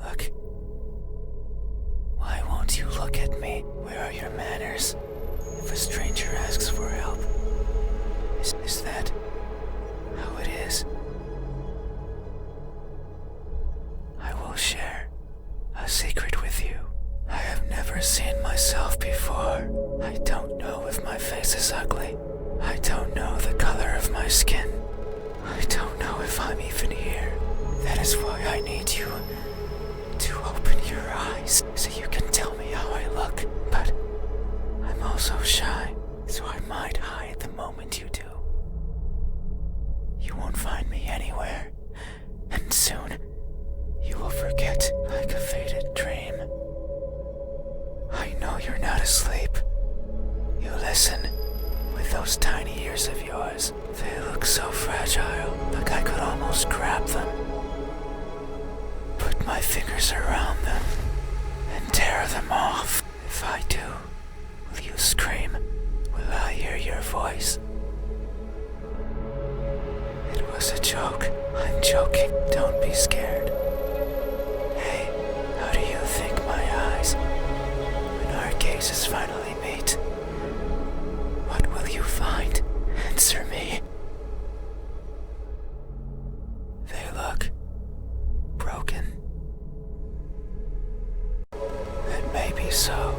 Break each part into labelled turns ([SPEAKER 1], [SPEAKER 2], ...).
[SPEAKER 1] Look. Why won't you look at me? Where are your manners? If a stranger asks for help, is that how it is? I will share a secret with you. I have never seen myself before. I don't know if my face is ugly. I don't know the color of my skin. I don't know if I'm even here. That is why I need you to open your eyes so you can tell me how I look. But I'm also shy, so I might hide the moment you do. You won't find me anywhere, and soon you will forget like a faded dream. I know you're not asleep. You listen with those tiny ears of yours. They look so fragile, like I could almost grab them. Put my fingers around them and tear them off. If I do, will you scream? Will I hear your voice? It was a joke. I'm joking. Don't be scared. Hey, how do you think my eyes, when our gazes finally meet, what will you find? Answer me. They look broken. That may be so.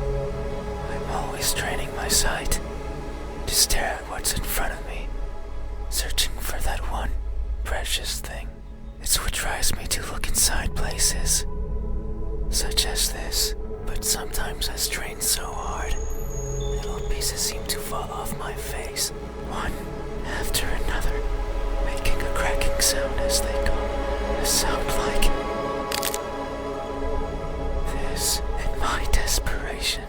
[SPEAKER 1] I'm always training my sight to stare at what's in front of me, searching for that one precious thing. It's what drives me to look inside places, such as this. But sometimes I strain so hard, little pieces seem to fall off my face, one after another, making a cracking sound as they go. A sound like this. In my desperation,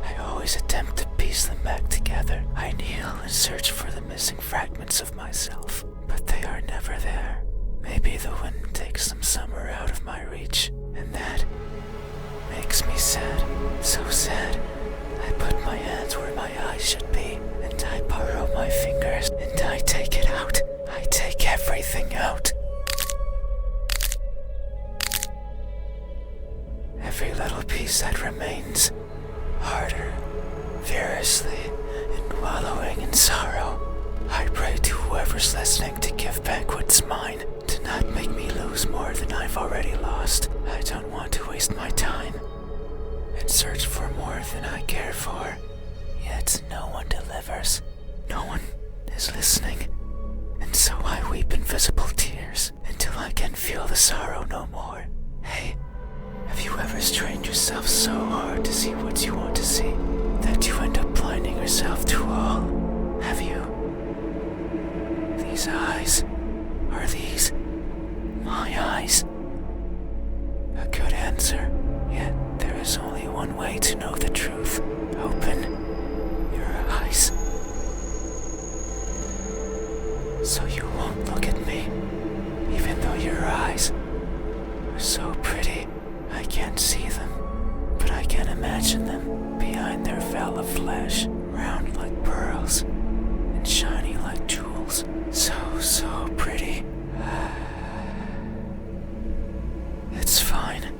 [SPEAKER 1] I always attempt to piece them back together. I kneel and search for the missing fragments of myself, but they are never there. Maybe the wind takes them somewhere out of my reach, and that makes me sad. So sad, I put my hands where my eyes should be, and I borrow my fingers, and I take it out. I take everything out. Every little piece that remains, harder, furiously, and wallowing in sorrow. I pray to whoever's listening to give back what's mine, to not make me lose more than I've already lost. I don't want to waste my time and search for more than I care for. Yet no one delivers. No one is listening. And so I weep invisible tears until I can feel the sorrow no more. Hey, have you ever strained yourself so hard to see what you want to see that you end up blinding yourself to all? Have you? These eyes, are these my eyes? A good answer, yet there is only one way to know the truth. Open your eyes, so you won't look at me, even though your eyes are so pretty. I can't see them, but I can imagine them behind their veil of flesh, round like pearls and shiny like jewels. So pretty. It's fine.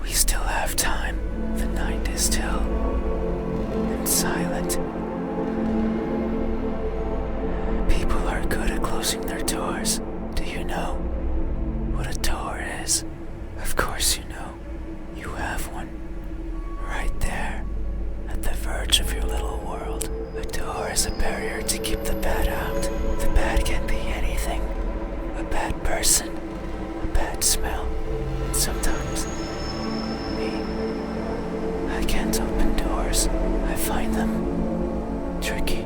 [SPEAKER 1] We still have time. The night is still and silent. People are good at closing their doors. Do you know what a door is? Of course you know. You have one. Right there, at the verge of your little world. A door is a barrier to keep the bad out. The bad can be anything. A bad person, a bad smell, and sometimes me. I can't open doors. I find them tricky.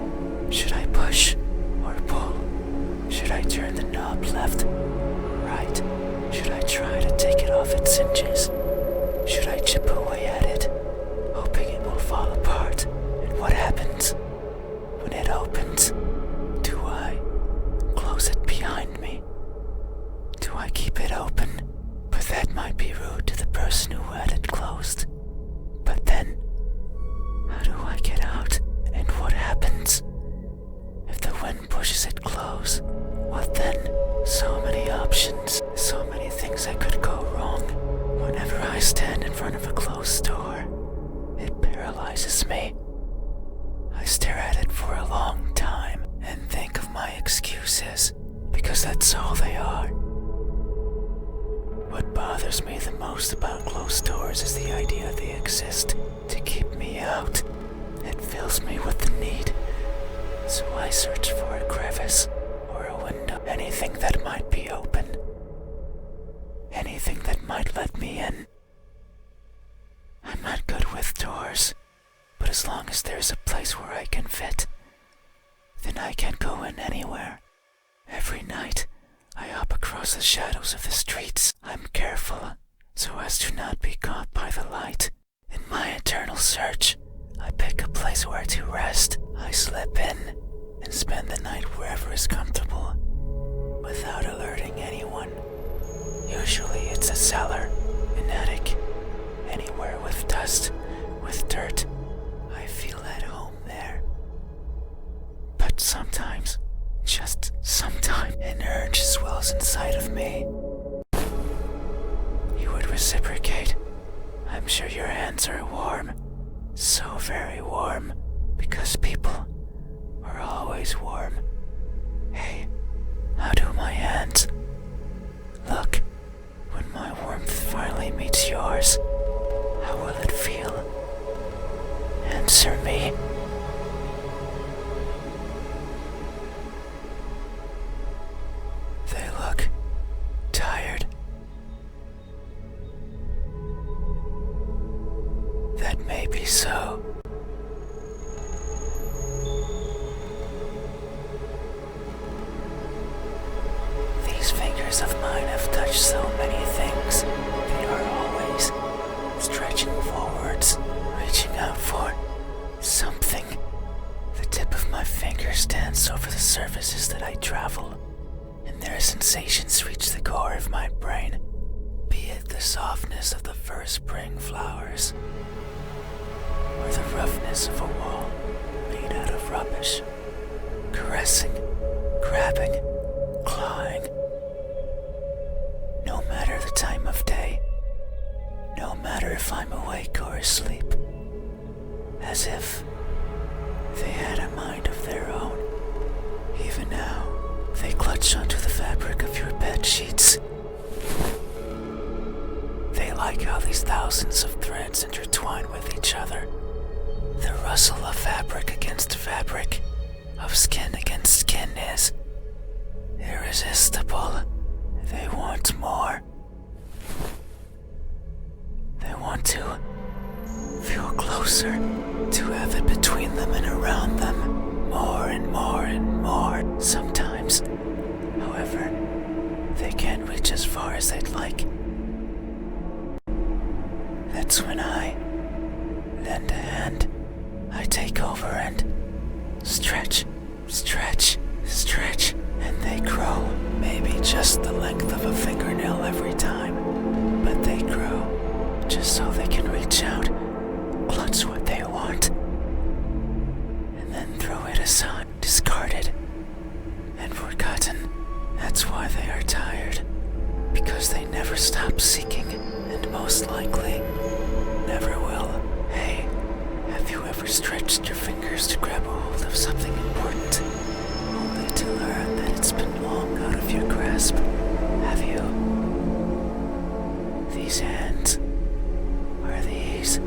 [SPEAKER 1] Should I push or pull? Should I turn the knob left or right? Should I try to take it off its hinges? Should I chip away at it, hoping it will fall apart? And what happens when it opens? Do I close it behind me? Do I keep it open? But that might be rude to the person who had it closed. But then, how do I get out? And what happens if the wind pushes it close? What then? So many options, so many things that could go wrong. bothers me the most about closed doors is the idea they exist to keep me out. It fills me with the need, so I search for a crevice or a window, anything that might be open, anything that might let me in. I'm not good with doors, but as long as there's a place where I can fit, then I can go in anywhere. Every night, I hop across the shadows of the streets. I'm careful so as to not be caught by the light. In my eternal search, I pick a place where to rest. I slip in and spend the night wherever is comfortable, without alerting anyone. Usually it's a cellar, an attic, anywhere with dust, with dirt. I feel at home there. But sometimes, just sometimes, an urge swells inside of me. You would reciprocate. I'm sure your hands are warm. So very warm. Because people are always warm. Hey, how do my hands? Look, when my warmth finally meets yours, how will it feel? Answer me. They look tired. That may be so. These fingers of mine have touched so many things. They are always stretching forwards, reaching out for something. The tip of my fingers dance over the surfaces that I travel, and their sensations reach the core of my brain, be it the softness of the first spring flowers, or the roughness of a wall made out of rubbish. Caressing, grabbing, clawing. No matter the time of day, no matter if I'm awake or asleep, as if they had a mind of their own. Even now, they clutch onto the fabric of your bed sheets. They like how these thousands of threads intertwine with each other. The rustle of fabric against fabric, of skin against skin is irresistible. They want more. They want to feel closer, to have it between them and around them, more and more and more. Sometimes, however, they can't reach as far as they'd like. That's when I lend a hand. I take over and stretch, stretch, stretch, and they grow. Maybe just the length of a fingernail every time, but they grow just so they can reach out, clutch what they want, and then throw it aside, discarded, and forgotten. That's why they are tired, because they never stop seeking, and most likely never will. Hey, have you ever stretched your fingers to grab a hold of something important, only to learn that it's been long out of your grasp? Have you? These hands are these